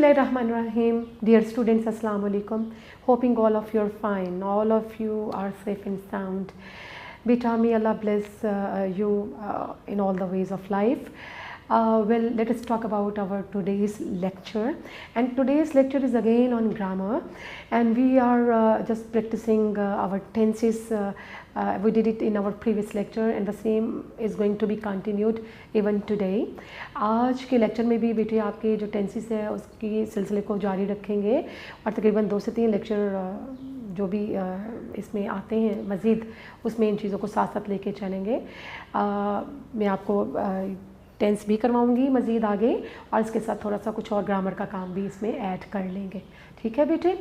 Bismillahirrahmanirrahim. Dear students, Assalamu alaikum. Hoping all of you are fine. All of you are safe and sound. Beta, may Allah bless you in all the ways of life. Well, let us talk about our today's lecture, and today's lecture is again on grammar, and we are just practicing our tenses. We did it in our previous lecture and the same is going to be continued even today. आज के lecture में भी बेटे आपके जो tenses है उसकी सिलसिले को जारी रखेंगे और तकरीबन 2 से 3 लेक्चर जो भी इसमें आते हैं मज़ीद उसमें इन चीज़ों को साथ साथ लेके चलेंगे। मैं आपको टेंस भी करवाऊंगी मज़ीद आगे और इसके साथ थोड़ा सा कुछ और ग्रामर का काम भी इसमें ऐड कर लेंगे। ठीक है बेटे,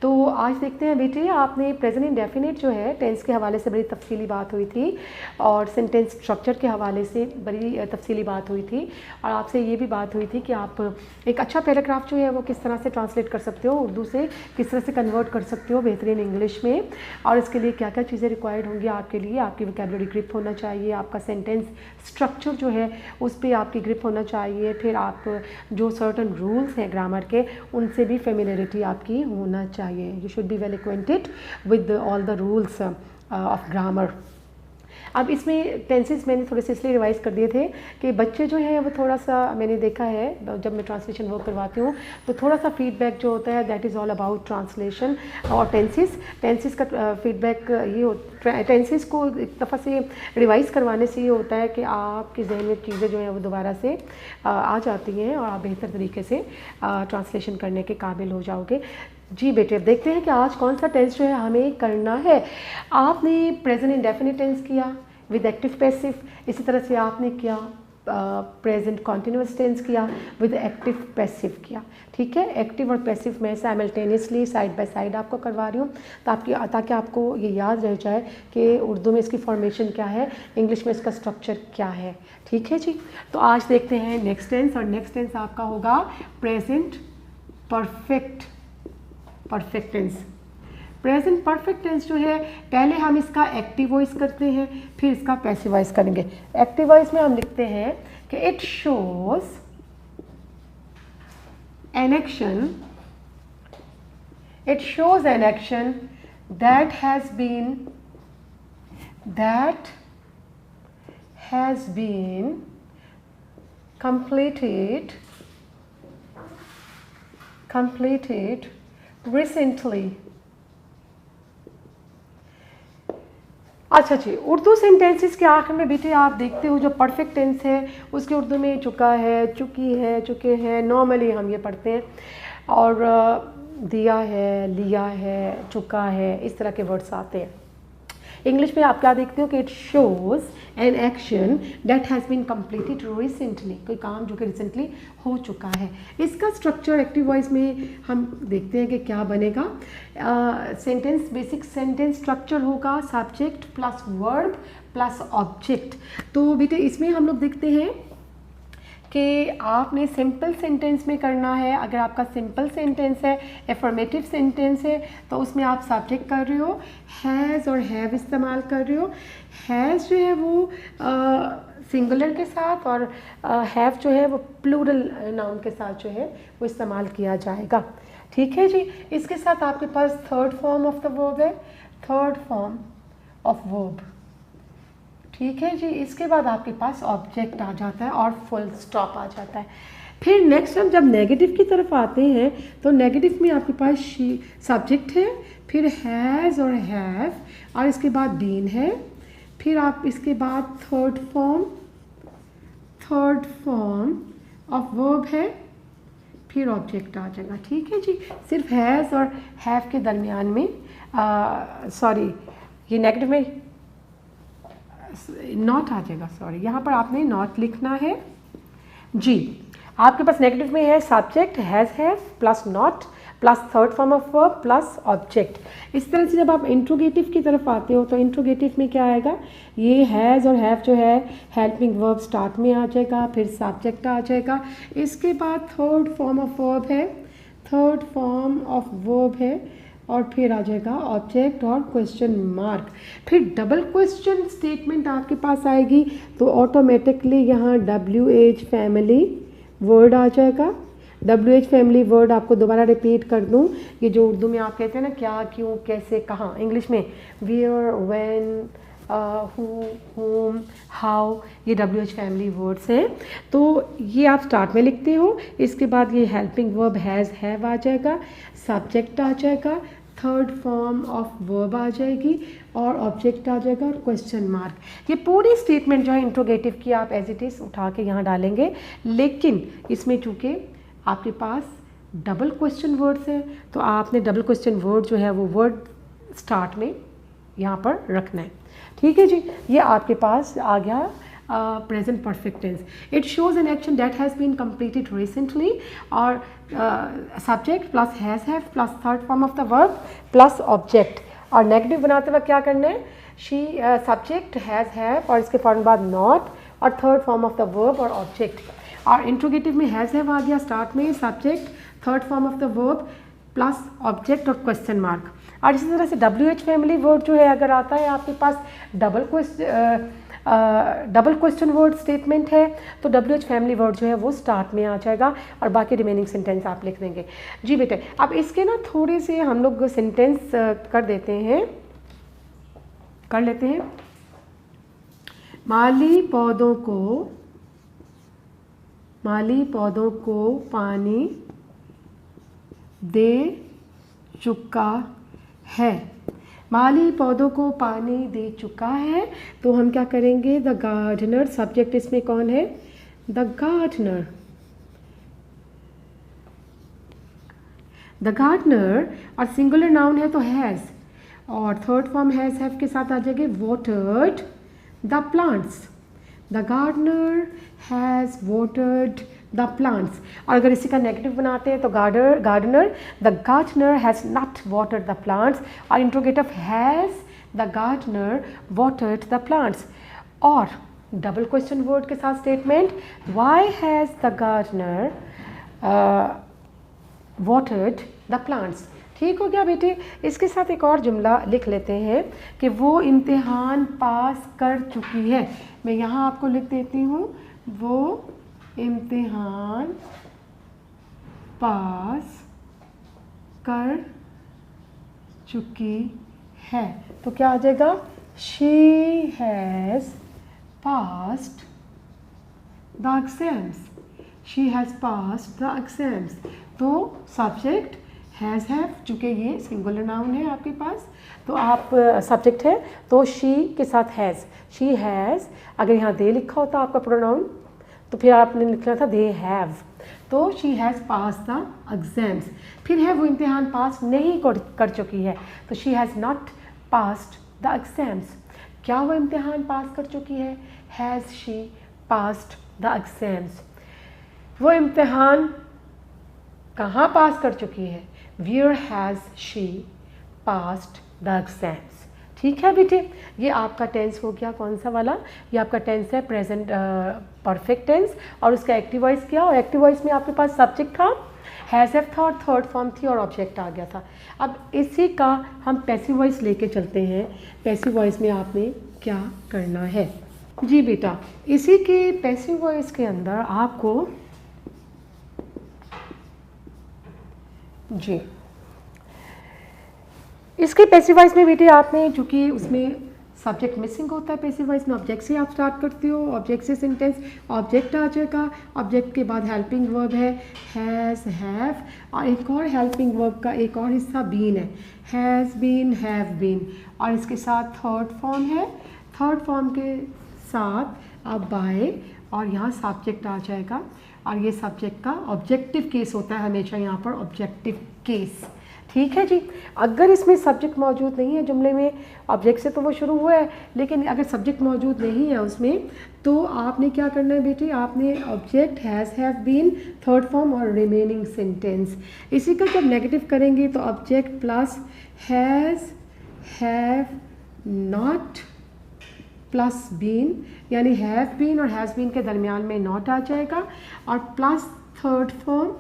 तो आज देखते हैं बेटे, आपने प्रेजेंट इंडेफिनिट जो है टेंस के हवाले से बड़ी तफसीली बात हुई थी और सेंटेंस स्ट्रक्चर के हवाले से बड़ी तफसीली बात हुई थी और आपसे ये भी बात हुई थी कि आप एक अच्छा पैराग्राफ जो है वो किस तरह से ट्रांसलेट कर सकते हो, उर्दू से किस तरह से कन्वर्ट कर सकते हो बेहतरीन इंग्लिश में, और इसके लिए क्या क्या चीज़ें रिक्वायर्ड होंगी आपके लिए। आपकी वोकैबुलरी ग्रिप होना चाहिए, आपका सेंटेंस स्ट्रक्चर जो है उस पर आपकी ग्रिप होना चाहिए, फिर आप जो सर्टन रूल्स हैं ग्रामर के उनसे भी फेमिलियरिटी आपकी होना चाहिए। You should be well acquainted with all the rules of grammar. अब इसमें टेंसेस मैंने थोड़े से इसलिए रिवाइज़ कर दिए थे कि बच्चे जो हैं वो थोड़ा सा मैंने देखा है जब मैं ट्रांसलेशन वर्क करवाती हूँ तो थोड़ा सा फीडबैक जो होता है that is all about translation और टेंसेस का फीडबैक ये टेंसेस को एक दफ़ा से रिवाइज़ करवाने से ये होता है कि आपके जहन में चीज़ें जो हैं वो दोबारा से आ जाती हैं और आप बेहतर तरीके से ट्रांसलेशन करने के काबिल हो जाओगे। जी बेटे, अब देखते हैं कि आज कौन सा टेंस जो है हमें करना है। आपने प्रेजेंट इंडेफिनिट टेंस किया विद एक्टिव पैसिव, इसी तरह से आपने किया प्रेजेंट कॉन्टिन्यूस टेंस किया विद एक्टिव पैसिव किया। ठीक है, एक्टिव और पैसिव मैं साइमल्टेनियसली साइड बाय साइड आपको करवा रही हूँ ताकि आपको ये याद रह जाए कि उर्दू में इसकी फॉर्मेशन क्या है, इंग्लिश में इसका स्ट्रक्चर क्या है। ठीक है जी, तो आज देखते हैं नेक्स्ट टेंस, और नेक्स्ट टेंस आपका होगा present perfect tense. Present perfect tense जो है पहले हम इसका एक्टिव वॉइस करते हैं फिर इसका पैसिव वॉइस करेंगे। एक्टिव वॉइस में हम लिखते हैं कि it shows an action that has been completed recently। अच्छा जी, उर्दू सेंटेंसेस के आखिर में बेटे आप देखते हो जो परफेक्ट टेंस है उसके उर्दू में चुका है, चुकी है, चुके हैं, नॉर्मली हम ये पढ़ते हैं, और दिया है, लिया है, चुका है, इस तरह के वर्ड्स आते हैं। इंग्लिश में आप क्या देखते हो कि it shows an action that has been completed recently, कोई काम जो कि रिसेंटली हो चुका है। इसका स्ट्रक्चर एक्टिव वॉइस में हम देखते हैं कि क्या बनेगा। सेंटेंस बेसिक सेंटेंस स्ट्रक्चर होगा subject plus verb plus object. तो बेटे इसमें हम लोग देखते हैं कि आपने सिंपल सेंटेंस में करना है। अगर आपका सिंपल सेंटेंस है, एफर्मेटिव सेंटेंस है, तो उसमें आप सब्जेक्ट कर रहे हो, हैज़ और हैव इस्तेमाल कर रहे हो। हैज़ जो है वो सिंगुलर के साथ और हैव जो है वो प्लूरल नाउन के साथ जो है वो इस्तेमाल किया जाएगा। ठीक है जी, इसके साथ आपके पास third form of the verb है, थर्ड फॉर्म ऑफ वर्ब। ठीक है जी, इसके बाद आपके पास ऑब्जेक्ट आ जाता है और फुल स्टॉप आ जाता है। फिर नेक्स्ट हम जब नेगेटिव की तरफ आते हैं तो नेगेटिव में आपके पास सब्जेक्ट है, फिर हैज़ और हैव, और इसके बाद बीन है, फिर आप इसके बाद थर्ड फॉर्म ऑफ वर्ब है, फिर ऑब्जेक्ट आ जाएगा। ठीक है जी, सिर्फ हैज़ और हैव के दरमियान में सॉरी ये नेगेटिव में नॉट आ जाएगा, सॉरी यहाँ पर आपने नॉट लिखना है जी। आपके पास नेगेटिव में है subject has have plus not plus third form of verb plus object. इस तरह से जब आप इंट्रोगेटिव की तरफ आते हो तो इंट्रोगेटिव में क्या आएगा, ये हैज़ और हैव जो है हेल्पिंग वर्ब स्टार्ट में आ जाएगा, फिर सब्जेक्ट आ जाएगा, इसके बाद थर्ड फॉर्म ऑफ वर्ब है और फिर आ जाएगा ऑब्जेक्ट और क्वेश्चन मार्क। फिर डबल क्वेश्चन स्टेटमेंट आपके पास आएगी तो ऑटोमेटिकली यहाँ WH फैमिली वर्ड आ जाएगा। WH फैमिली वर्ड आपको दोबारा रिपीट कर दूं, ये जो उर्दू में आप कहते हैं ना क्या, क्यों, कैसे, कहाँ, इंग्लिश में where, when, who, home, how, ये WH फैमिली वर्ड्स हैं। तो ये आप स्टार्ट में लिखते हो, इसके बाद ये हेल्पिंग वर्ब हैज़, हैव आ जाएगा, सब्जेक्ट आ जाएगा, थर्ड फॉर्म ऑफ वर्ब आ जाएगी और ऑब्जेक्ट आ जाएगा और क्वेश्चन मार्क। ये पूरी स्टेटमेंट जो है इंट्रोगेटिव की आप एज इट इज़ उठा के यहाँ डालेंगे, लेकिन इसमें चूँकि आपके पास डबल क्वेश्चन वर्ड्स हैं तो आपने डबल क्वेश्चन वर्ड जो है वो वर्ड स्टार्ट में यहाँ पर रखना है। ठीक है जी, ये आपके पास आ गया present perfect tense. It shows an action that has been completed recently और subject plus has, have plus third form of the verb plus object. और नेगेटिव बनाते वक्त क्या करना है, शी, सब्जेक्ट हैज़, हैव और इसके फौरन बाद नॉट और third form of the verb और ऑब्जेक्ट। और इंट्रोगेटिव में हैज़, हैव आ गया स्टार्ट में, subject, third form of the verb plus object और क्वेश्चन मार्क। और इसी तरह से WH फैमिली वर्ड जो है अगर आता है आपके पास डबल क्वेश्चन वर्ड स्टेटमेंट है तो WH फैमिली वर्ड जो है वो स्टार्ट में आ जाएगा और बाकी रिमेनिंग सेंटेंस आप लिख देंगे। जी बेटे, अब इसके ना थोड़े से हम लोग सेंटेंस कर लेते हैं। माली पौधों को पानी दे चुका है। माली पौधों को पानी दे चुका है तो हम क्या करेंगे, द गार्डनर, सब्जेक्ट इसमें कौन है, द गार्डनर। द गार्डनर और सिंगुलर नाउन है तो हैज़ और थर्ड फॉर्म हैज़, हैव के साथ आ जाएगी watered the plants. The gardener has watered the plants. और अगर इसी का नेगेटिव बनाते हैं तो gardener, the gardener has not watered the plants और interrogative has the gardener watered the plants. और डबल क्वेश्चन वर्ड के साथ statement, why has the gardener watered the plants. ठीक हो गया बेटे। इसके साथ एक और जुमला लिख लेते हैं कि वो इम्तिहान पास कर चुकी है। मैं यहाँ आपको लिख देती हूँ, वो इम्तिहान पास कर चुकी है तो क्या आ जाएगा, she has passed the exams. She has passed the exams. तो सब्जेक्ट हैज़, हैव, चूँकि ये सिंगुलर नाउन है आपके पास तो आप सब्जेक्ट है तो शी के साथ हैज़, शी हैज़। अगर यहाँ दे लिखा होता आपका प्रोनाउन तो फिर आपने लिखना था दे हैव। तो she has pass the exams. फिर है वो इम्तिहान पास नहीं कर चुकी है तो she has not passed the exams. क्या वो इम्तिहान पास कर चुकी है, has she passed the exams. वो इम्तिहान कहाँ पास कर चुकी है, where has she passed the exams. ठीक है बेटे, ये आपका टेंस हो गया कौन सा वाला, ये आपका टेंस है प्रेजेंट परफेक्ट टेंस और उसका एक्टिव वॉइस क्या, और एक्टिव वॉइस में आपके पास सब्जेक्ट था, हैज़, हैव था और थर्ड फॉर्म थी और ऑब्जेक्ट आ गया था। अब इसी का हम पैसिव वॉइस लेके चलते हैं। पैसिव वॉइस में आपने क्या करना है जी बेटा, इसी के पैसिव वॉइस के अंदर आपको जी इसके पैसिव वॉइस में बेटे आपने, चूँकि उसमें सब्जेक्ट मिसिंग होता है पैसिव वॉइस में, ऑब्जेक्ट से आप स्टार्ट करते हो, ऑब्जेक्ट से सेंटेंस, ऑब्जेक्ट आ जाएगा, ऑब्जेक्ट के बाद हेल्पिंग वर्ब है हैज़, हैव और एक और हेल्पिंग वर्ब का एक और हिस्सा बीन है, हैज़ बीन, हैव बीन और इसके साथ थर्ड फॉर्म है, थर्ड फॉर्म के साथ अब बाय और यहाँ सब्जेक्ट आ जाएगा और ये सब्जेक्ट का ऑब्जेक्टिव केस होता है हमेशा यहाँ पर, ऑब्जेक्टिव केस। ठीक है जी। अगर इसमें सब्जेक्ट मौजूद नहीं है जुमले में, ऑब्जेक्ट से तो वो शुरू हुआ है लेकिन अगर सब्जेक्ट मौजूद नहीं है उसमें तो आपने क्या करना है बेटे, आपने object has, have been, third form और रिमेनिंग सेंटेंस। इसी का जब नेगेटिव करेंगे तो object plus has, have, not plus been, यानी हैव बीन और हैज़ बीन के दरमियान में नॉट आ जाएगा और प्लस थर्ड फॉर्म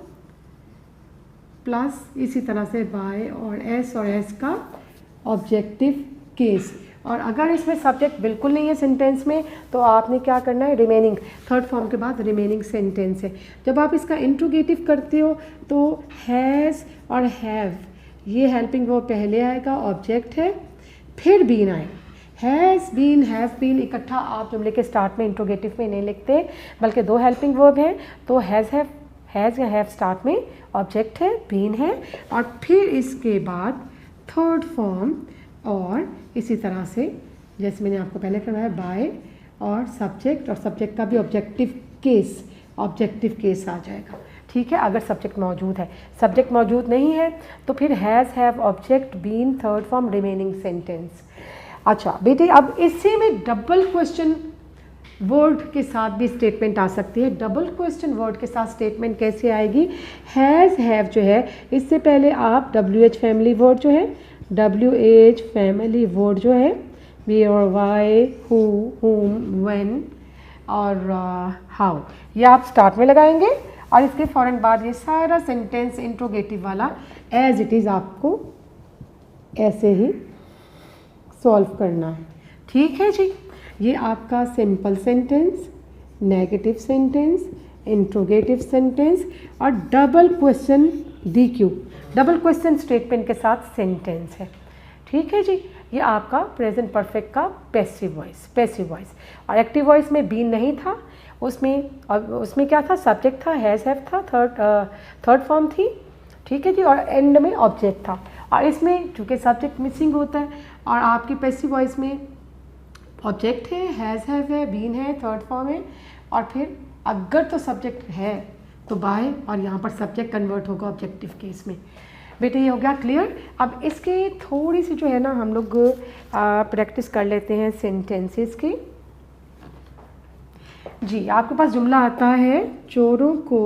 प्लस इसी तरह से बाय और एस का ऑब्जेक्टिव केस। और अगर इसमें सब्जेक्ट बिल्कुल नहीं है सेंटेंस में तो आपने क्या करना है, रिमेनिंग, थर्ड फॉर्म के बाद रिमेनिंग सेंटेंस है। जब आप इसका इंट्रोगेटिव करते हो तो हैज़ और हैव, ये हेल्पिंग वर्ब पहले आएगा, ऑब्जेक्ट है, फिर बीन आएगा। हैज़ बीन, हैव बीन इकट्ठा आप जुमले के स्टार्ट में इंट्रोगेटिव में नहीं लिखते, बल्कि दो हेल्पिंग वर्ब हैं, तो हैज़ या हैव स्टार्ट में ऑब्जेक्ट है, बीन है, और फिर इसके बाद थर्ड फॉर्म, और इसी तरह से जैसे मैंने आपको पहले करवाया बाय और सब्जेक्ट का भी ऑब्जेक्टिव केस आ जाएगा। ठीक है, अगर सब्जेक्ट मौजूद है। सब्जेक्ट मौजूद नहीं है तो फिर has, have, object, been, third form, remaining sentence. अच्छा बेटे, अब इसी में डबल क्वेश्चन वर्ड के साथ भी स्टेटमेंट आ सकती है। डबल क्वेश्चन वर्ड के साथ स्टेटमेंट कैसे आएगी? हैज़, हैव जो है, इससे पहले आप WH फैमिली वर्ड जो है, WH फैमिली वर्ड जो है, वे और वाई, हु, हुम, व्हेन और हाउ, ये आप स्टार्ट में लगाएंगे और इसके फ़ौरन बाद ये सारा सेंटेंस इंट्रोगेटिव वाला एज इट इज़ आपको ऐसे ही सॉल्व करना है। ठीक है जी, ये आपका simple sentence, negative sentence, interrogative sentence और double question DQ, double question statement के साथ सेंटेंस है। ठीक है जी, ये आपका प्रेजेंट परफेक्ट का पैसिव वॉइस। और एक्टिव वॉइस में बीन नहीं था, उसमें क्या था, सब्जेक्ट था, हैज़, हैव था, थर्ड फॉर्म थी। ठीक है जी, और एंड में ऑब्जेक्ट था। और इसमें चूँकि सब्जेक्ट मिसिंग होता है और आपकी पैसिव वॉइस में ऑब्जेक्ट है, हैज़, हैव है, बीन है, थर्ड फॉर्म है, और फिर अगर तो सब्जेक्ट है तो बाय, और यहाँ पर सब्जेक्ट कन्वर्ट होगा ऑब्जेक्टिव केस में। बेटे ये हो गया क्लियर। अब इसके थोड़ी सी जो है ना हम लोग प्रैक्टिस कर लेते हैं सेंटेंसेस की। जी, आपके पास जुमला आता है, चोरों को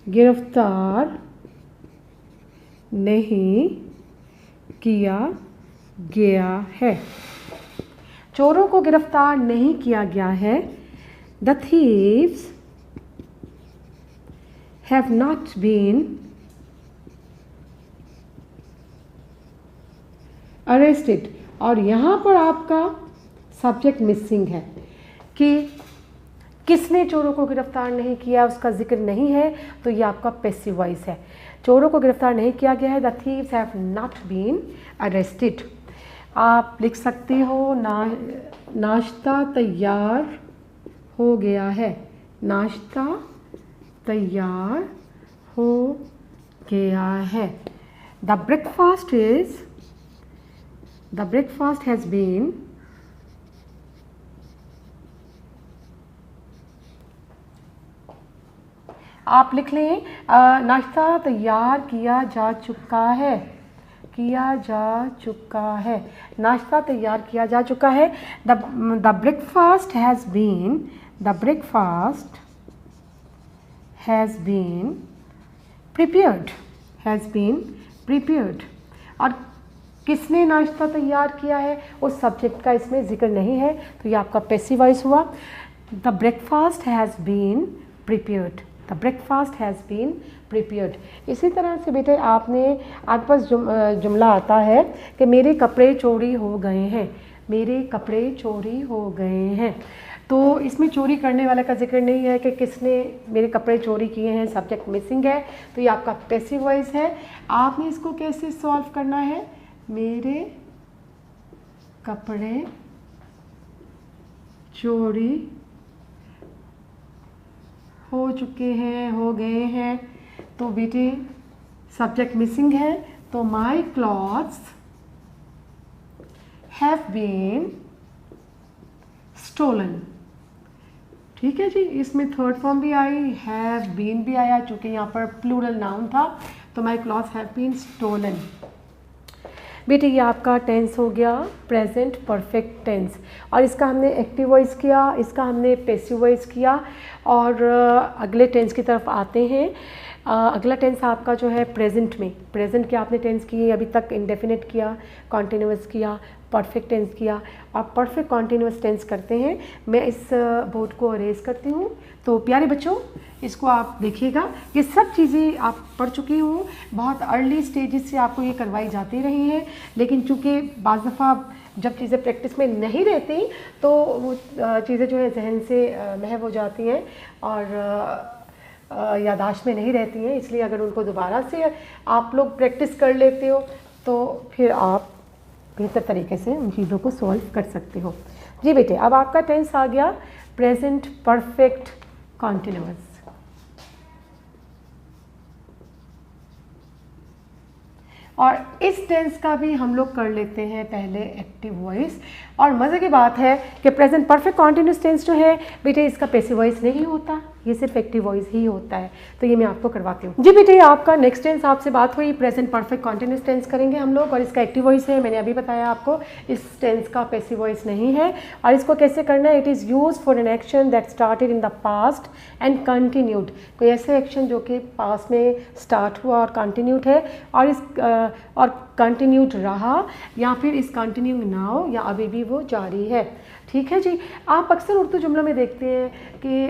गिरफ्तार नहीं किया गया है। चोरों को गिरफ्तार नहीं किया गया है। The thieves have not been arrested. और यहाँ पर आपका सब्जेक्ट मिसिंग है कि किसने चोरों को गिरफ्तार नहीं किया, उसका जिक्र नहीं है, तो ये आपका पैसिव वॉइस है। चोरों को गिरफ्तार नहीं किया गया है, the thieves have not been arrested. आप लिख सकते हो नाश्ता तैयार हो गया है। नाश्ता तैयार हो गया है। द ब्रेकफास्ट हैज़ बीन आप लिख लें नाश्ता तैयार किया जा चुका है। नाश्ता तैयार किया जा चुका है। The breakfast has been prepared. और किसने नाश्ता तैयार किया है, उस सब्जेक्ट का इसमें जिक्र नहीं है, तो ये आपका पैसिव वॉइस हुआ। The breakfast has been prepared. इसी तरह से बेटे आपके पास जुमला आता है कि मेरे कपड़े चोरी हो गए हैं। तो इसमें चोरी करने वाले का जिक्र नहीं है कि किसने मेरे कपड़े चोरी किए हैं, सब्जेक्ट मिसिंग है, तो ये आपका पैसिव वॉइस है। आपने इसको कैसे सॉल्व करना है? मेरे कपड़े चोरी हो गए हैं, तो बेटे सब्जेक्ट मिसिंग है, तो my clothes have been stolen. ठीक है जी, इसमें थर्ड फॉर्म भी आई, हैव बीन भी आया, चूँकि यहाँ पर प्लूरल नाउन था, तो my clothes have been stolen. बेटे ये आपका टेंस हो गया प्रेजेंट परफेक्ट टेंस, और इसका हमने एक्टिव वॉइस किया, इसका हमने पैसिव वॉइस किया। और अगले टेंस की तरफ आते हैं। अगला टेंस आपका जो है प्रेजेंट में, प्रेजेंट के आपने टेंस किए अभी तक, इंडेफिनिट किया, कॉन्टिन्यूस किया, परफेक्ट टेंस किया, आप परफेक्ट कॉन्टिन्यूस टेंस करते हैं। मैं इस बोर्ड को अरेज करती हूँ। तो प्यारे बच्चों, इसको आप देखिएगा, ये सब चीज़ें आप पढ़ चुकी हो, बहुत अर्ली स्टेजेस से आपको ये करवाई जाती रही हैं, लेकिन चूँकि बाज़ दफ़ा जब चीज़ें प्रैक्टिस में नहीं रहती तो वो चीज़ें जो है जहन से महव हो जाती हैं और यादाश्त में नहीं रहती हैं। इसलिए अगर उनको दोबारा से आप लोग प्रैक्टिस कर लेते हो तो फिर आप बेहतर तरीके से उन चीज़ों को सॉल्व कर सकते हो। जी बेटे, अब आपका टेंस आ गया प्रेजेंट परफेक्ट कॉन्टिन्यूअस। और इस टेंस का भी हम लोग कर लेते हैं पहले एक्टिव वॉइस। और मज़े की बात है कि प्रेजेंट परफेक्ट कॉन्टिन्यूस टेंस जो है बेटे, इसका पैसिव वॉइस नहीं होता, ये सिर्फ एक्टिव वॉइस ही होता है। तो ये मैं आपको करवाती हूँ। जी बेटे, आपका नेक्स्ट टेंस आपसे बात हुई, प्रेजेंट परफेक्ट कॉन्टिन्यूस टेंस करेंगे हम लोग, और इसका एक्टिव वॉइस है, मैंने अभी बताया आपको। इस टेंस का पैसिव वॉइस नहीं है। और इसको कैसे करना है? It is use for an action that started in the past and continued. कोई ऐसे एक्शन जो कि पास्ट में स्टार्ट हुआ और कंटिन्यूड है और कंटिन्यूड रहा, या फिर इस कंटिन्यूइंग नाउ, या अभी भी वो जारी है। ठीक है जी। आप अक्सर उर्दू जुमलों में देखते हैं कि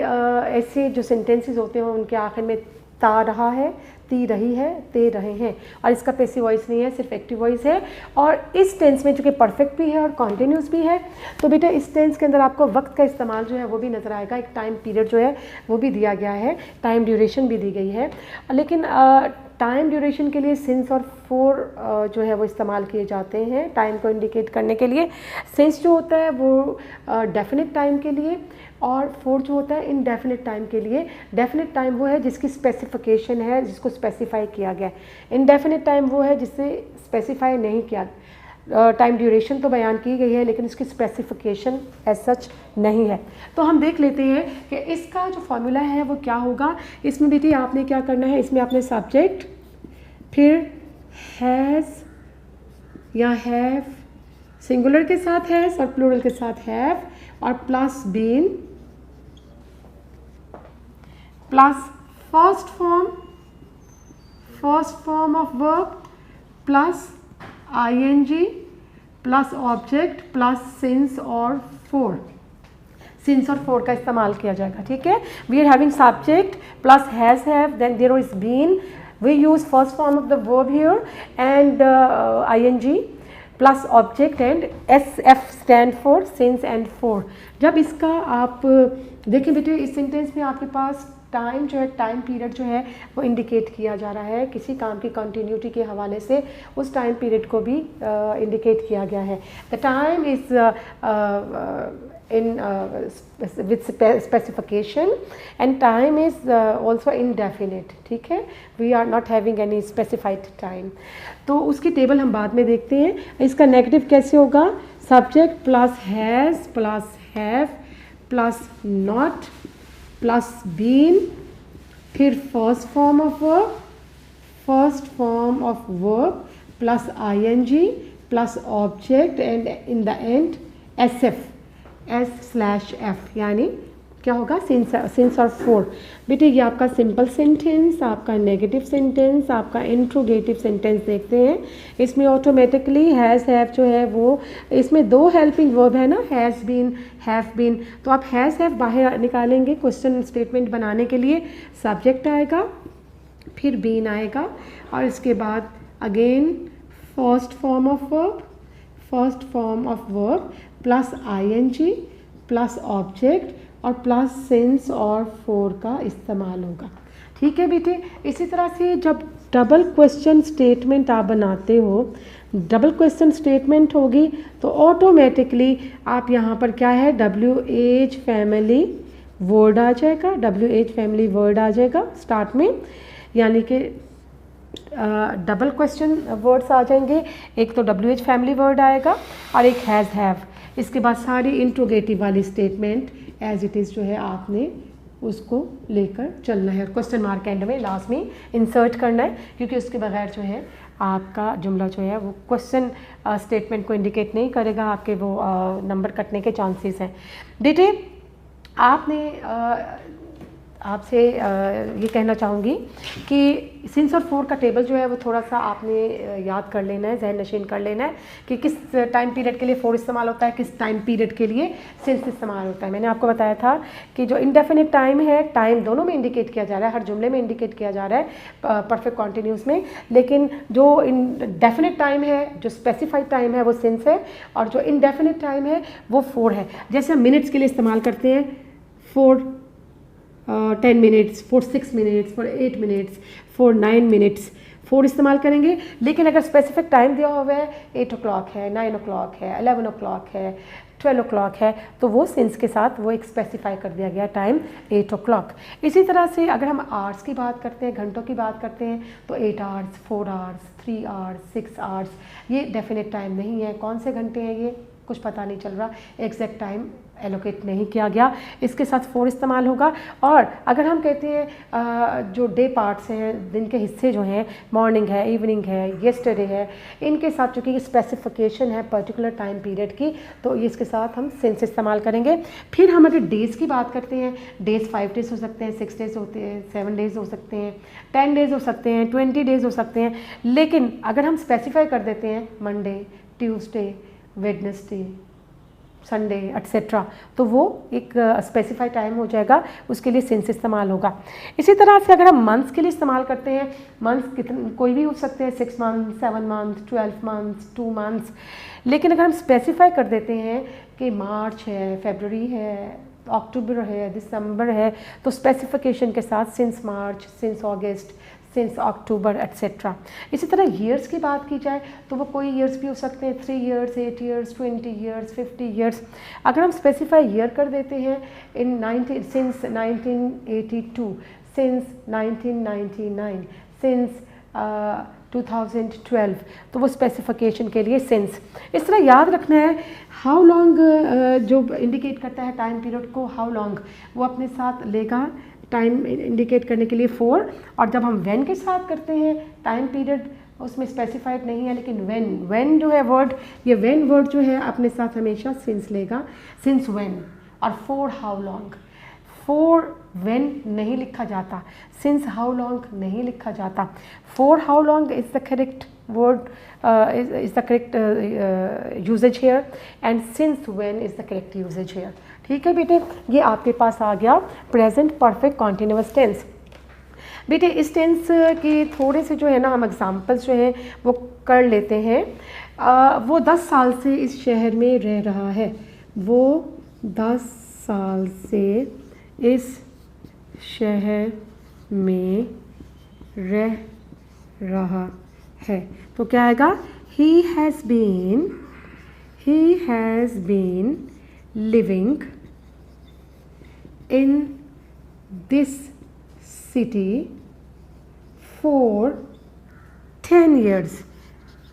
ऐसे जो सेंटेंसेस होते हैं उनके आखिर में ता रहा है, ती रही है, ते रहे हैं, और इसका पैसिव वॉइस नहीं है, सिर्फ एक्टिव वॉइस है। और इस टेंस में चूँकि परफेक्ट भी है और कॉन्टिन्यूस भी है, तो बेटा इस टेंस के अंदर आपको वक्त का इस्तेमाल जो है वो भी नज़र आएगा। एक टाइम पीरियड जो है वो भी दिया गया है, टाइम ड्यूरेशन भी दी गई है। लेकिन टाइम ड्यूरेशन के लिए सिंस और फोर जो है वो इस्तेमाल किए जाते हैं टाइम को इंडिकेट करने के लिए। सिंस जो होता है वो डेफिनेट टाइम के लिए, और फोर जो होता है इनडेफिनेट टाइम के लिए। डेफिनेट टाइम वो है जिसकी स्पेसिफिकेशन है, जिसको स्पेसिफाई किया गया है। इनडेफिनेट टाइम वो है जिससे स्पेसिफाई नहीं किया। टाइम ड्यूरेशन तो बयान की गई है लेकिन उसकी स्पेसिफिकेशन एज सच नहीं है। तो हम देख लेते हैं कि इसका जो फॉर्मूला है वो क्या होगा। इसमें बेटी आपने क्या करना है, इसमें आपने सब्जेक्ट, फिर हैज़ या हैव, सिंगुलर के साथ हैज़ और प्लूरल के साथ हैव, और plus been, plus first form of verb, plus ING, plus object, plus since और फोर। सिंस और फोर का इस्तेमाल किया जाएगा। ठीक है, we are having subject plus has have, then there is been, we use first form of the verb here and ING plus object and SF stand for since and for. जब इसका आप देखिए बेटे, इस सेंटेंस में आपके पास time जो है, टाइम पीरियड जो है वो इंडिकेट किया जा रहा है किसी काम की कंटिन्यूटी के हवाले से, उस टाइम पीरियड को भी इंडिकेट किया गया है। The time is with specification and time is also indefinite. ठीक है, we are not having any specified time. तो उसकी टेबल हम बाद में देखते हैं। इसका नेगेटिव कैसे होगा? Subject plus has plus have plus not plus been, फिर first form of verb plus ING plus object and in the end S/F, यानी क्या होगा? सिंस और फोर। बेटे ये आपका सिंपल सेंटेंस, आपका नेगेटिव सेंटेंस, आपका इंट्रोगेटिव सेंटेंस देखते हैं। इसमें ऑटोमेटिकली हैज़ हैव जो है वो, इसमें दो हेल्पिंग वर्ब है ना, हैज़ बीन, हैव बीन, तो आप हैज़ हैव बाहर निकालेंगे क्वेश्चन स्टेटमेंट बनाने के लिए। सब्जेक्ट आएगा, फिर बीन आएगा, और इसके बाद again first form of verb plus ING plus object और प्लस सिंस और फोर का इस्तेमाल होगा। ठीक है बेटे, इसी तरह से जब डबल क्वेश्चन स्टेटमेंट आप बनाते हो, डबल क्वेश्चन स्टेटमेंट होगी तो ऑटोमेटिकली आप यहाँ पर क्या है, WH फैमिली वर्ड आ जाएगा, WH फैमिली वर्ड आ जाएगा स्टार्ट में, यानी कि डबल क्वेश्चन वर्ड्स आ जाएंगे। एक तो WH फैमिली वर्ड आएगा और एक हैज़ हैव। इसके बाद सारी इंट्रोगेटिव वाली स्टेटमेंट एज इट इज़ जो है आपने उसको लेकर चलना है, और क्वेश्चन मार्क एंड में लास्ट में इंसर्ट करना है, क्योंकि उसके बगैर जो है आपका जुमला जो है वो क्वेश्चन स्टेटमेंट को इंडिकेट नहीं करेगा, आपके वो नंबर कटने के चांसेस हैं। बेटे आपने आपसे ये कहना चाहूँगी कि सिंस और फोर का टेबल जो है वो थोड़ा सा आपने याद कर लेना है, जहन नशीन कर लेना है कि किस टाइम पीरियड के लिए फोर इस्तेमाल होता है, किस टाइम पीरियड के लिए सिंस इस्तेमाल होता है। मैंने आपको बताया था कि जो इनडेफिनिट टाइम है, टाइम दोनों में इंडिकेट किया जा रहा है, हर जुमले में इंडिकेट किया जा रहा है परफेक्ट कॉन्टिन्यूस में, लेकिन जो डेफिनेट टाइम है, जो स्पेसिफाइड टाइम है वो सिंस है, और जो इनडेफिनिट टाइम है वो फोर है। जैसे हम मिनट्स के लिए इस्तेमाल करते हैं four 10 minutes, for 6 minutes, for 8 minutes, for 9 minutes, four इस्तेमाल करेंगे। लेकिन अगर स्पेसिफिक टाइम दिया हुआ है 8 o'clock है, 9 o'clock है, 11 o'clock है, 12 o'clock है, तो वो सिंस के साथ वो एक स्पेसिफाई कर दिया गया टाइम 8 o'clock। इसी तरह से अगर हम आवर्स की बात करते हैं, घंटों की बात करते हैं, तो 8 hours, 4 hours, 3 hours, 6 hours, ये डेफिनेट टाइम नहीं है। कौन से घंटे हैं ये कुछ पता नहीं चल रहा, एग्जैक्ट टाइम एलोकेट नहीं किया गया, इसके साथ फोर इस्तेमाल होगा। और अगर हम कहते हैं जो डे पार्ट्स हैं, दिन के हिस्से जो हैं, मॉर्निंग है, इवनिंग है, येस्टरडे है, इनके साथ चूँकि स्पेसिफिकेशन है पर्टिकुलर टाइम पीरियड की, तो ये इसके साथ हम सिंस इस्तेमाल करेंगे। फिर हम अगर डेज़ की बात करते हैं, डेज़ 5 days हो सकते हैं, 6 days होते हैं, 7 days हो सकते हैं, 10 days हो सकते हैं, 20 days हो सकते हैं। लेकिन अगर हम स्पेसिफाई कर देते हैं Monday, Tuesday, Wednesday, Sunday etcetera, तो वो एक स्पेसिफाइड टाइम हो जाएगा, उसके लिए सिंस इस्तेमाल होगा। इसी तरह से अगर हम मंथ्स के लिए इस्तेमाल करते हैं, मंथ्स कितने कोई भी हो सकते हैं, 6 months, 7 months, 12 months, 2 months। लेकिन अगर हम स्पेसिफाई कर देते हैं कि मार्च है, फरवरी है, अक्टूबर है, दिसंबर है, तो स्पेसिफिकेशन के साथ सिंस मार्च, सिंस अगस्त, सिंस अक्टूबर एट्सेट्रा। इसी तरह ईयर्स की बात की जाए तो वो कोई ईयर्स भी हो सकते हैं, 3 years, 8 years, 20 years, 50 years। अगर हम स्पेसिफाई ईयर कर देते हैं सिंस 1982, सिंस 1999, सिंस 2012, तो वो स्पेसिफिकेशन के लिए सिंस। इस तरह याद रखना है हाउ लॉन्ग जो इंडिकेट करता है टाइम पीरियड को, हाउ लॉन्ग वो अपने साथ लेगा टाइम इंडिकेट करने के लिए फोर। और जब हम व्हेन के साथ करते हैं टाइम पीरियड, उसमें स्पेसिफाइड नहीं है, लेकिन व्हेन जो है वर्ड, ये व्हेन वर्ड जो है अपने साथ हमेशा सिंस लेगा, सिंस व्हेन। और for how long, for when नहीं लिखा जाता, सिंस हाउ लॉन्ग नहीं लिखा जाता। For how long is the correct word is the correct usage here, and since when is the correct usage here। ठीक है बेटे, ये आपके पास आ गया प्रेजेंट परफेक्ट कॉन्टिन्यूअस टेंस। बेटे इस टेंस के थोड़े से जो है ना हम एग्जांपल्स जो हैं वो कर लेते हैं। वो 10 साल से इस शहर में रह रहा है, वो 10 साल से इस शहर में रह रहा है, तो क्या आएगा, he has been living in this city for 10 years।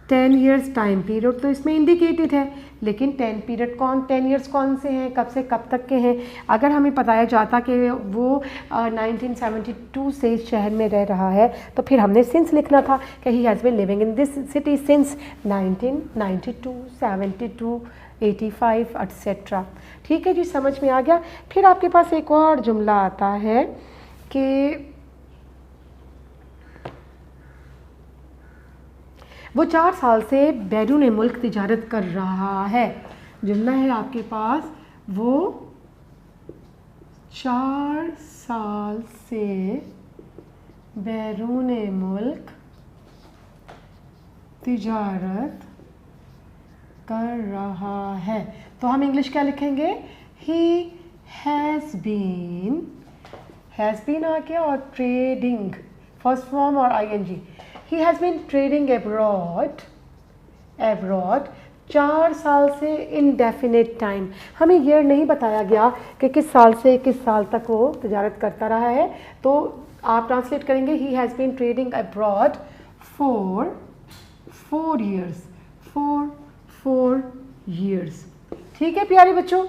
10 years time period तो इसमें इंडिकेटेड है, लेकिन 10 पीरियड 10 years कौन से हैं, कब से कब तक के हैं। अगर हमें बताया जाता कि वो 1972 से इस शहर में रह रहा है, तो फिर हमने सिंस लिखना था कि he has been living in this city since 1992, 72, 85 etcetera. ठीक है जी, समझ में आ गया। फिर आपके पास एक और जुमला आता है कि वो 4 साल से बैरून मुल्क तिजारत कर रहा है। जुमला है आपके पास, वो 4 साल से बैरून मुल्क तिजारत कर रहा है, तो हम इंग्लिश क्या लिखेंगे, ही हैज़ बीन आ गया और ट्रेडिंग फर्स्ट फॉर्म और ING, he has been trading abroad 4 साल से indefinite time। हमें ईयर नहीं बताया गया कि किस साल से किस साल तक वो तिजारत करता रहा है, तो आप ट्रांसलेट करेंगे he has been trading abroad for 4 years, for 4 years। ठीक है प्यारे बच्चों,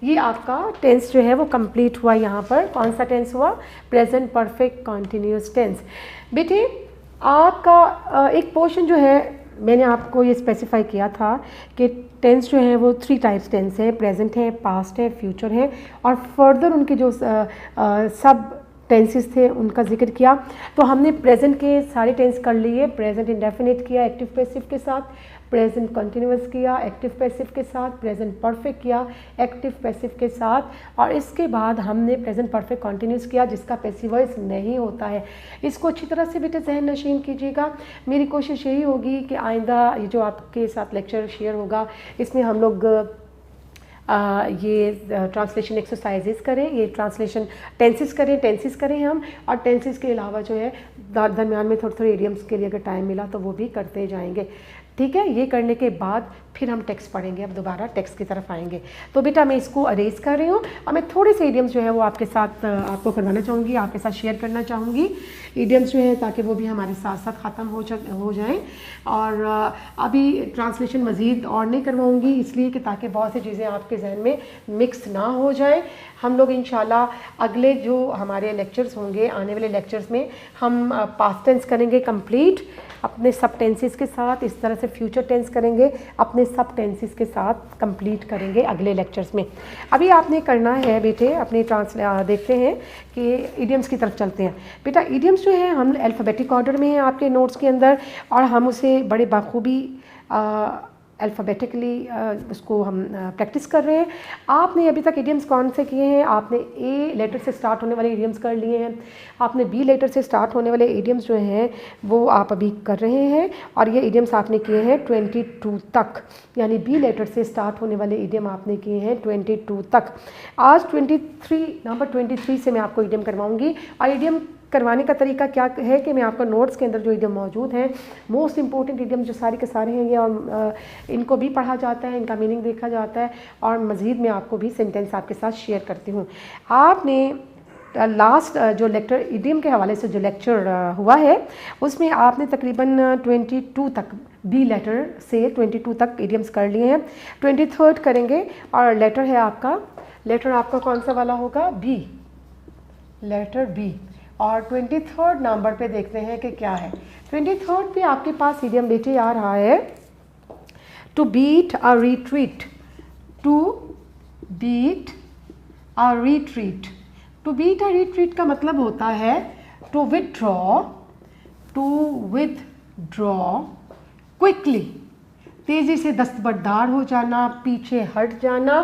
ये आपका टेंस जो है वो कंप्लीट हुआ। यहाँ पर कौन सा टेंस हुआ, प्रेजेंट परफेक्ट कॉन्टिन्यूस टेंस। बेटे आपका एक पोर्शन जो है मैंने आपको ये स्पेसिफाई किया था कि टेंस जो है वो 3 टाइप्स टेंस है, प्रेजेंट है, पास्ट है, फ्यूचर है, और फर्दर उनके जो सब टेंसेस थे उनका जिक्र किया। तो हमने प्रेजेंट के सारे टेंस कर लिए। प्रेजेंट इंडेफिनिट किया एक्टिव पैसिव के साथ, प्रेजेंट कंटिन्यूअस किया एक्टिव पैसिव के साथ, प्रेजेंट परफेक्ट किया एक्टिव पैसिव के साथ, और इसके बाद हमने प्रेजेंट परफेक्ट कंटिन्यूअस किया जिसका पैसिव वॉइस नहीं होता है। इसको अच्छी तरह से बेटे जहन नशीन कीजिएगा। मेरी कोशिश यही होगी कि आइंदा ये जो आपके साथ लेक्चर शेयर होगा इसमें हम लोग ये ट्रांसलेशन एक्सरसाइजेस करें, ये ट्रांसलेशन टेंसेस करें हम, और टेंसेस के अलावा जो है दरमियान में थोड़े इडियम्स के लिए अगर टाइम मिला तो वो भी करते जाएंगे। ठीक है, ये करने के बाद फिर हम टेक्स्ट पढ़ेंगे। अब दोबारा टेक्स्ट की तरफ आएंगे। तो बेटा मैं इसको अरेज कर रही हूँ और मैं थोड़े से इडियम्स जो है वो आपके साथ आपको करवाना चाहूँगी, आपके साथ शेयर करना चाहूँगी इडियम्स जो है, ताकि वो भी हमारे साथ साथ ख़त्म हो जाएं। और अभी ट्रांसलेशन मज़ीद और नहीं करवाऊँगी इसलिए कि ताकि बहुत सी चीज़ें आपके जहन में मिक्स ना हो जाएं। हम लोग इंशाल्लाह अगले जो हमारे लेक्चर्स होंगे, आने वाले लेक्चर्स में हम पास्ट टेंस करेंगे कंप्लीट अपने सब टेंसेस के साथ, इस तरह से फ्यूचर टेंस करेंगे अपने सब टेंसेस के साथ कंप्लीट करेंगे अगले लेक्चर्स में। अभी आपने करना है बेटे अपने देखते हैं कि इडियम्स की तरफ चलते हैं। बेटा इडियम्स जो है हम अल्फ़ाबेटिक ऑर्डर में हैं आपके नोट्स के अंदर, और हम उसे बड़े बाखूबी अल्फ़ाबेटिकली उसको हम प्रैक्टिस कर रहे हैं। आपने अभी तक इडियम्स कौन से किए हैं? आपने ए लेटर से स्टार्ट होने वाले इडियम्स कर लिए हैं, आपने बी लेटर से स्टार्ट होने वाले इडियम्स जो हैं वो आप अभी कर रहे हैं, और ये इडियम्स आपने किए हैं 22 तक, यानी बी लेटर से स्टार्ट होने वाले इडियम आपने किए हैं 22 तक। आज 23 नंबर 23 से मैं आपको इडियम करवाऊँगी, और इडियम करवाने का तरीका क्या है कि मैं आपको नोट्स के अंदर जो इडियम मौजूद हैं, मोस्ट इंपॉर्टेंट इडियम जो सारे के सारे हैं ये, और इनको भी पढ़ा जाता है, इनका मीनिंग देखा जाता है, और मज़ीद मैं आपको भी सेंटेंस आपके साथ शेयर करती हूँ। आपने लास्ट जो लेक्चर इडियम के हवाले से जो लेक्चर हुआ है उसमें आपने तकरीबन 22 तक बी लेटर से 22 तक इडियम्स कर लिए हैं। 23rd करेंगे, और लेटर आपका कौन सा वाला होगा? B, letter B. और 23rd नंबर पे देखते हैं कि क्या है। 23rd पे आपके पास इडियम बेटे आ रहा है to beat a retreat, to beat a retreat. To beat a retreat का मतलब होता है टू विथड्रॉ क्विकली, तेज़ी से दस्तबरदार हो जाना, पीछे हट जाना।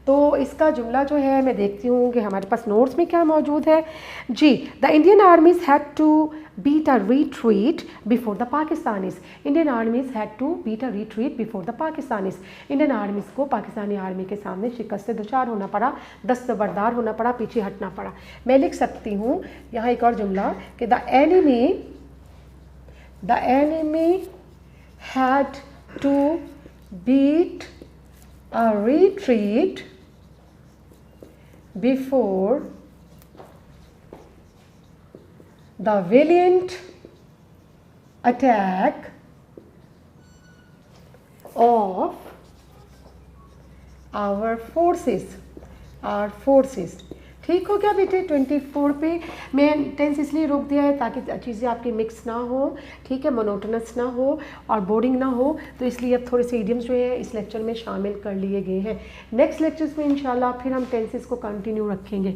तो इसका जुमला जो है मैं देखती हूँ कि हमारे पास नोट्स में क्या मौजूद है जी। The Indian armies had to beat a retreat before the Pakistanis. Indian armies had to beat a retreat before the Pakistanis. Indian armies को पाकिस्तानी आर्मी के सामने शिकस्त से दुचार होना पड़ा, दस्तबरदार होना पड़ा, पीछे हटना पड़ा। मैं लिख सकती हूँ यहाँ एक और जुमला कि the enemy had to beat a retreat before the valiant attack of our forces। ठीक हो गया बेटे। 24 पे मैं टेंस इसलिए रोक दिया है ताकि चीज़ें आपकी मिक्स ना हो, ठीक है, मोनोटोनस ना हो और बोरिंग ना हो, तो इसलिए अब थोड़े से इडियम्स जो है इस लेक्चर में शामिल कर लिए गए हैं। नेक्स्ट लेक्चर्स में इंशाल्लाह फिर हम टेंसेस को कंटिन्यू रखेंगे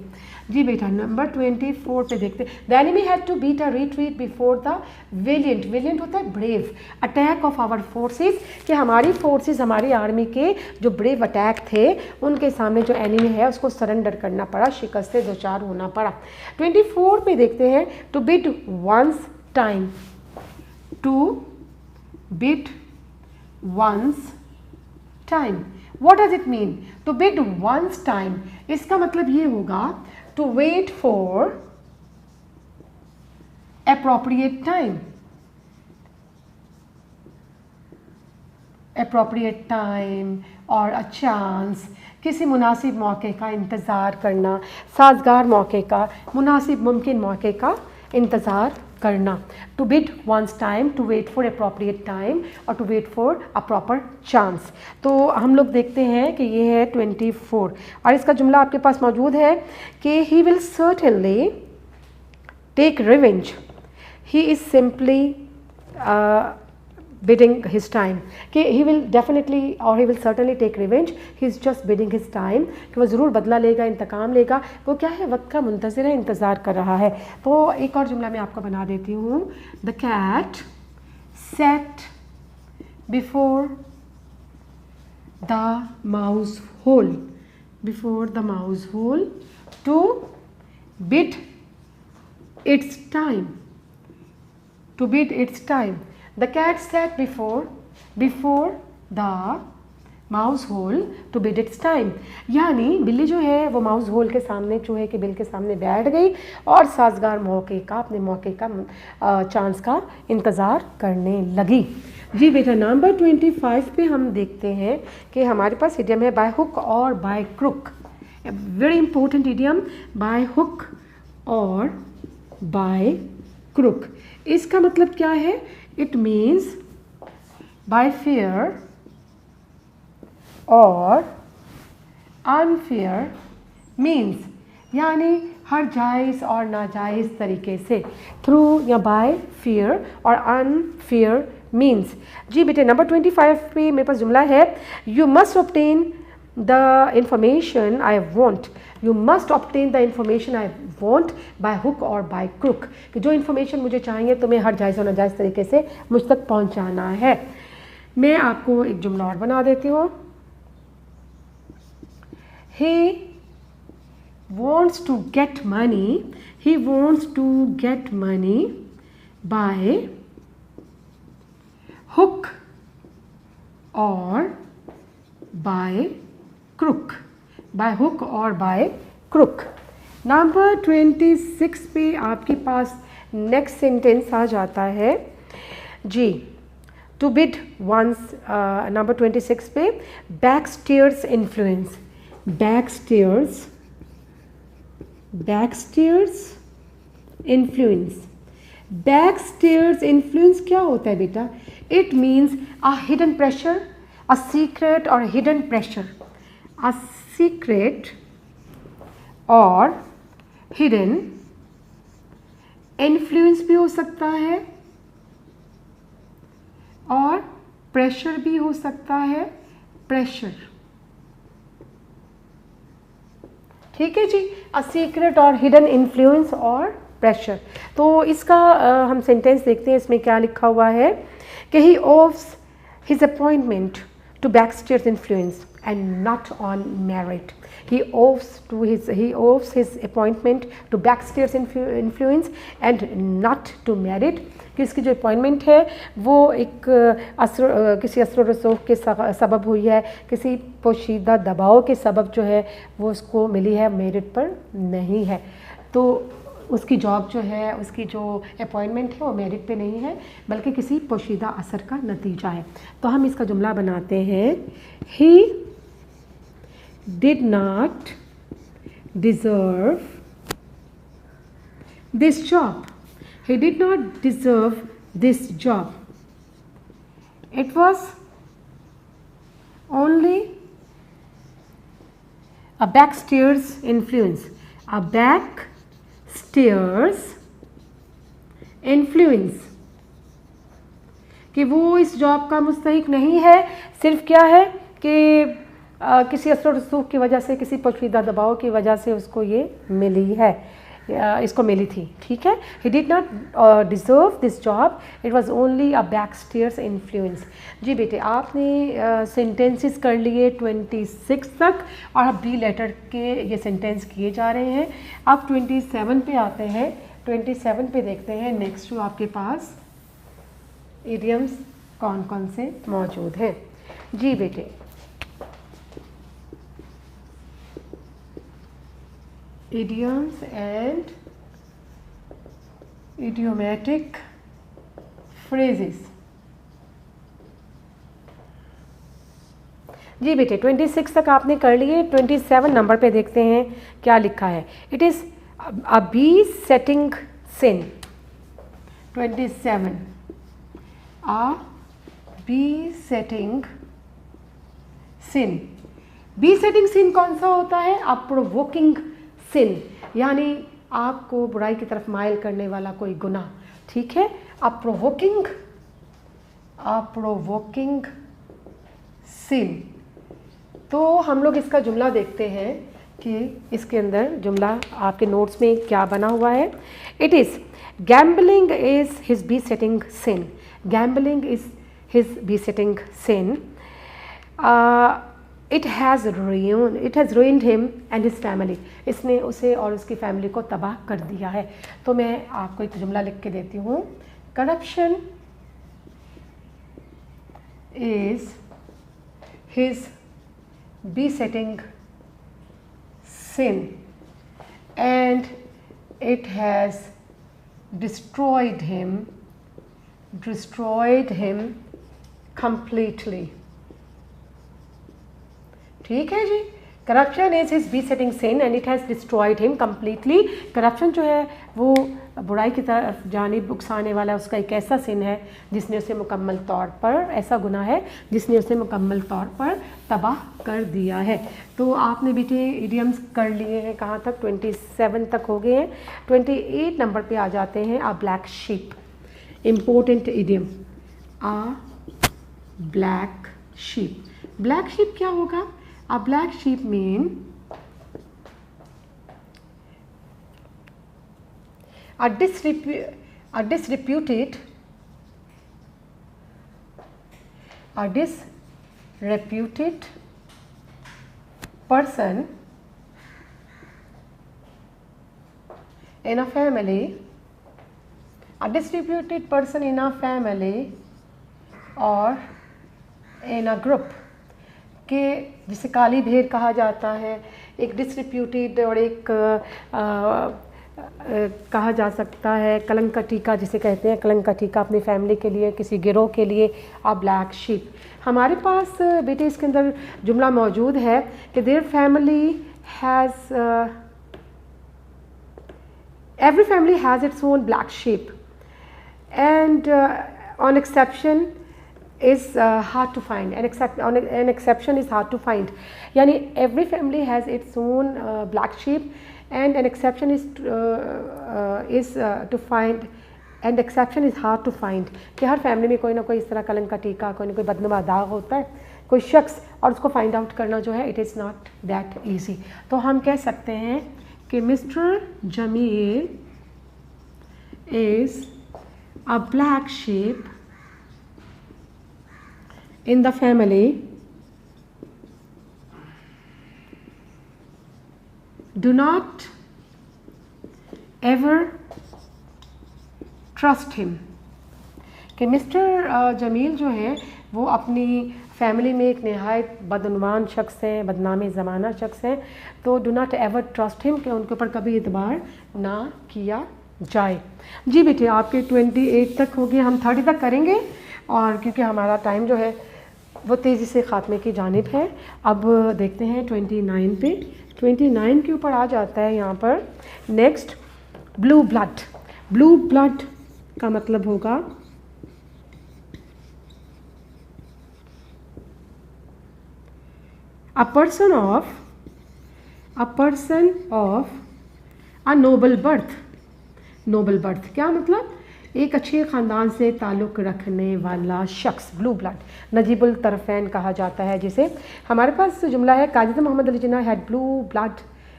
जी बेटा। नंबर 24 पे देखते हैं। The enemy had to beat a retreat before the valiant होता है brave, attack of our forces, कि हमारी फोर्सेस, हमारी आर्मी के जो ब्रेव अटैक थे उनके सामने जो एनिमी है उसको सरेंडर करना पड़ा, शिकस्त से दो चार होना पड़ा। 24 पे देखते हैं to bide one's time, to bide one's time. What does it mean? To bide one's time, इसका मतलब ये होगा to wait for appropriate time, appropriate time और अ चांस, किसी मुनासिब मौके का इंतज़ार करना, साजगार मौके का, मुनासिब मुमकिन मौके का इंतज़ार करना। To bid one's time, to wait for appropriate time और to wait for a proper chance. तो हम लोग देखते हैं कि ये है 24 और इसका जुमला आपके पास मौजूद है कि he will certainly take revenge, he is simply bidding his time कि he will definitely or he will certainly take revenge, he is just bidding his time कि वो ज़रूर बदला लेगा, इंतकाम लेगा, वो क्या है, वक्त का मुंतज़िर है, इंतज़ार कर रहा है। तो एक और जुमला मैं आपको बना देती हूँ, the cat sat before the mouse hole, before the mouse hole to bid its time, to bid its time. The cat sat before the mouse hole to bide its time, यानी बिल्ली जो है वो माउस होल के सामने, चूहे के bill के सामने बैठ गई और साजगार मौके का, अपने मौके का, चांस का इंतज़ार करने लगी। जी बेटा, नंबर 25 पे हम देखते हैं कि हमारे पास इडियम है बाय हुक और by crook, very important idiom, by hook और बाय क्रुक। इसका मतलब क्या है? इट मीन्स बाय फेयर और अनफेयर मीन्स, यानी हर जायज़ और नाजायज़ तरीके से, थ्रू या बाय फेयर और अनफेयर मीन्स। जी बेटे, नंबर 25 पे मेरे पास जुमला है, you must obtain the information I want, you must obtain the information I want by hook और बाय क्रुक, कि जो इन्फॉर्मेशन मुझे चाहिए तुम्हें हर जायज़ और नाजायज़ तरीके से मुझ तक पहुँचाना है। मैं आपको एक जुमला और बना देती हूँ, he wants to get money, he wants to get money by hook or by crook, by hook or by crook। Number 26 पे आपके पास नेक्स्ट सेंटेंस आ जाता है जी, टू बिड वंस। नंबर 26 पे बैकस्टेयर्स इन्फ्लुएंस, बैकस्टेयर्स इन्फ्लुएंस। बैकस्टेयर्स इन्फ्लुएंस क्या होता है बेटा? It means a hidden pressure, a secret और हिडन प्रेशर, अ सीक्रेट और हिडन इन्फ्लुएंस भी हो सकता है और प्रेशर भी हो सकता है, प्रेशर। ठीक है जी, अ सीक्रेट और हिडन इन्फ्लुएंस और प्रेशर। तो इसका हम सेंटेंस देखते हैं, इसमें क्या लिखा हुआ है कि he owes his appointment to backstairs influence and not on merit. he owes his appointment to backstairs influence and not to merit, कि इसकी जो अपॉइंटमेंट है वो एक किसी असर रसूख के सबब हुई है, किसी पोशीदा दबाव के सबब जो है वो उसको मिली है, मेरिट पर नहीं है। तो उसकी जॉब जो है, उसकी जो अपॉइंटमेंट है वो मेरिट पे नहीं है बल्कि किसी पोशीदा असर का नतीजा है। तो हम इसका जुमला बनाते हैं, ही did not deserve this job. He did not deserve this job. It was only a backstairs influence. A backstairs influence कि वो इस जॉब का मुस्तहिक नहीं है, सिर्फ क्या है कि किसी असर रसूख की वजह से, किसी पोशीदा दबाव की वजह से उसको ये मिली है, इसको मिली थी। ठीक है, he did not deserve this job, it was only a backstairs influence. जी बेटे, आपने सेंटेंसेस कर लिए 26 तक और अब बी लेटर के ये सेंटेंस किए जा रहे हैं। अब 27 पे आते हैं। 27 पे देखते हैं नेक्स्ट जो आपके पास इडियम्स कौन कौन से मौजूद हैं। जी बेटे, idioms and idiomatic phrases। जी बेटे, 26 तक आपने कर लिए। 27 नंबर पे देखते हैं क्या लिखा है। It is a besetting sin. 27 a besetting sin. Besetting sin कौन सा होता है? अ प्रोवोकिंग सिन, यानी आपको बुराई की तरफ माइल करने वाला कोई गुनाह। ठीक है, अ अ प्रोवोकिंग sin। तो हम लोग इसका जुमला देखते हैं कि इसके अंदर जुमला आपके नोट्स में क्या बना हुआ है। It is gambling is his besetting sin। Gambling is his besetting sin। It has ruined him and his family। इसने उसे और उसकी फैमिली को तबाह कर दिया है। तो मैं आपको एक जुमला लिख के देती हूँ। Corruption is his besetting sin and it has destroyed him completely। ठीक है जी। Corruption is his besetting sin and it has destroyed him completely। Corruption जो है वो बुराई की तरफ जानिब उकसाने वाला उसका एक ऐसा सिन है जिसने उसे मुकम्मल तौर पर, ऐसा गुनाह है जिसने उसे मुकम्मल तौर पर तबाह कर दिया है। तो आपने बेटे इडियम्स कर लिए हैं कहाँ तक? 27 तक हो गए हैं। 28 नंबर पे आ जाते हैं। अ ब्लैक शीप, इम्पोर्टेंट इडियम, अ ब्लैक शीप। ब्लैक शीप क्या होगा? अ black sheep mean a disreputed person in a family, a disreputed person in a family or in a group के जिसे काली भेड़ कहा जाता है। एक डिसरिप्यूटेड और एक कहा जा सकता है कलंक का टीका, जिसे कहते हैं कलंक का टीका अपनी फैमिली के लिए, किसी गिरोह के लिए, अ ब्लैक शीप। हमारे पास बेटे इसके अंदर जुमला मौजूद है कि their family has, every family has its own black sheep and on exception is hard to find। an exception is hard to find, यानी every family has its own black sheep and an exception is to find, and exception is hard to find कि हर family में कोई ना कोई इस तरह कलंक का टीका, कोई ना कोई बदनुमा दाग होता है, कोई शख्स, और उसको फाइंड आउट करना जो है it is not that easy. तो हम कह सकते हैं कि mister Jameel is a black sheep in the family। Do not ever trust him। कि मिस्टर जमील जो है वो अपनी फैमिली में एक नहायत बदनुमान शख्स हैं, बदनामी ज़माना शख्स हैं। तो do not ever trust him, कि उनके ऊपर कभी एतबार ना किया जाए। जी बेटे आपके 28 तक हो गए, हम 30 तक करेंगे और क्योंकि हमारा टाइम जो है वो तेज़ी से ख़ात्मे की जानिब है। अब देखते हैं 29 पे। 29 के ऊपर आ जाता है यहाँ पर next blue blood. Blue blood का मतलब होगा a person of a noble birth। Noble birth क्या मतलब? एक अच्छे ख़ानदान से ताल्लुक़ रखने वाला शख्स, ब्लू ब्लड। नजीबुल तरफ़ैन कहा जाता है जिसे। हमारे पास जुमला है Quaid Mohammad Ali Jinnah had blue blood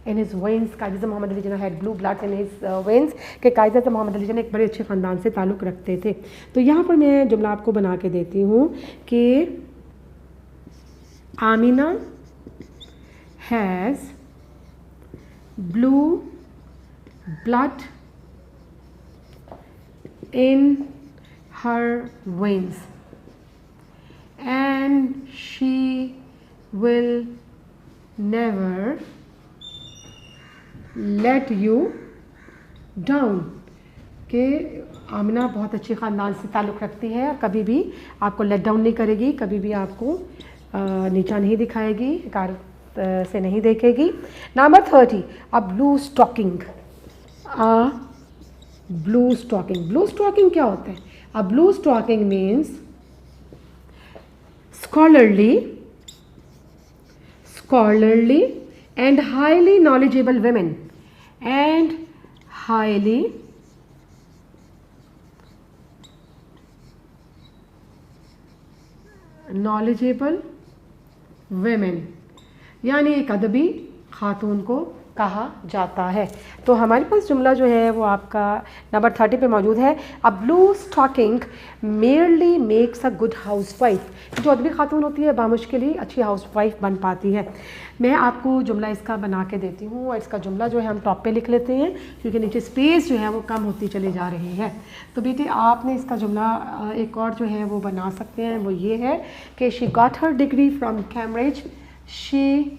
in his veins. Quaid Mohammad Ali Jinnah had blue blood in his veins, कि कायद मोहम्मद अली जिन्ना एक बड़े अच्छे ख़ानदान से ताल्लुक़ रखते थे। तो यहाँ पर मैं जुमला आपको बना के देती हूँ कि Amina has blue blood in her veins and she will never let you down। कि आमिना बहुत अच्छे ख़ानदान से ताल्लुक़ रखती है और कभी भी आपको लेट डाउन नहीं करेगी, कभी भी आपको नीचा नहीं दिखाएगी, कार से नहीं देखेगी। Number 30 a blue stocking. Blue stocking, blue stocking क्या होता है? A blue stocking means scholarly and highly knowledgeable women and highly knowledgeable women, यानी एक अदबी खातून को कहा जाता है। तो हमारे पास जुमला जो है वो आपका नंबर 30 पे मौजूद है। A blue stocking merely makes a good housewife. जो अदबी खातून होती है बामुश्किल ही अच्छी हाउस वाइफ बन पाती है। मैं आपको जुमला इसका बना के देती हूँ और इसका जुमला जो है हम टॉप पे लिख लेते हैं क्योंकि नीचे स्पेस जो है वो कम होती चली जा रही है। तो बेटे आपने इसका जुमला एक और जो है वो बना सकते हैं, वो ये है कि she got her degree from Cambridge. She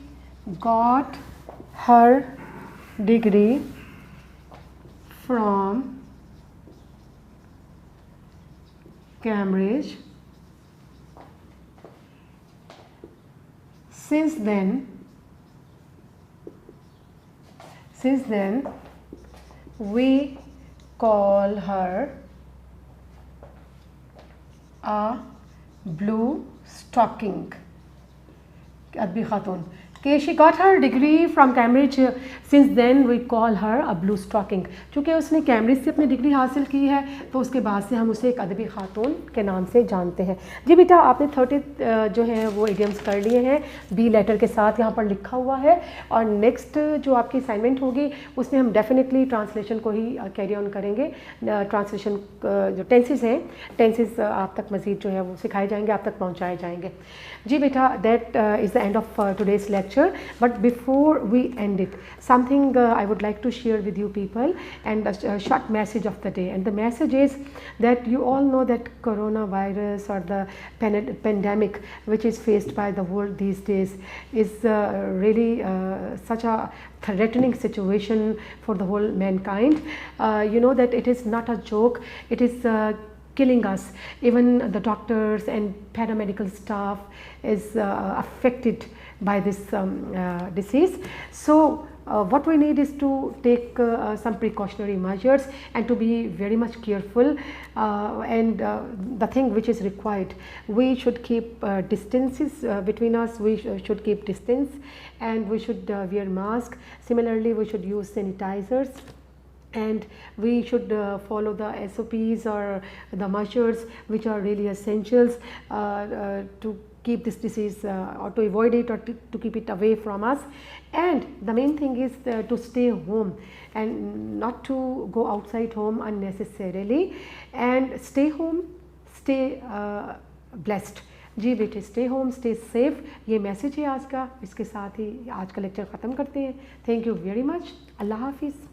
got her degree from Cambridge. Since then we call her a blue stocking. अदबी खातून कि she got her degree from Cambridge, since then we call her a blue stocking. चूँकि उसने Cambridge से अपनी degree हासिल की है तो उसके बाद से हम उसे एक अदबी खातून के नाम से जानते हैं। जी बेटा आपने 30 जो है वो इडियम्स कर लिए हैं, बी लेटर के साथ यहाँ पर लिखा हुआ है। और नेक्स्ट जो आपकी असाइनमेंट होगी उसमें हम डेफिनेटली ट्रांसलेशन को ही कैरी ऑन करेंगे। ट्रांसलेशन जो टेंसेस हैं, टेंसेस आप तक मज़ीद जो है वो सिखाए जाएंगे, आप तक पहुँचाए जाएंगे। जी बेटा that is the end of today's lecture, but before we end it, something I would like to share with you people, and a short message of the day. And the message is that you all know that coronavirus or the pandemic which is faced by the world these days is really such a threatening situation for the whole mankind. You know that it is not a joke, it is killing us. Even the doctors and paramedical staff is affected by this disease. So what we need is to take some precautionary measures and to be very much careful, and the thing which is required, we should keep distances between us, we should keep distance, and we should wear mask. Similarly we should use sanitizers, and we should follow the SOPs or the measures which are really essentials to keep this disease or to avoid it or to keep it away from us. And the main thing is to stay home and not to go outside home unnecessarily, and stay home, stay blessed. जी बेटे stay home stay safe, ये message है आज का। इसके साथ ही आज का lecture ख़त्म करते हैं। Thank you very much. अल्लाह हाफिज़।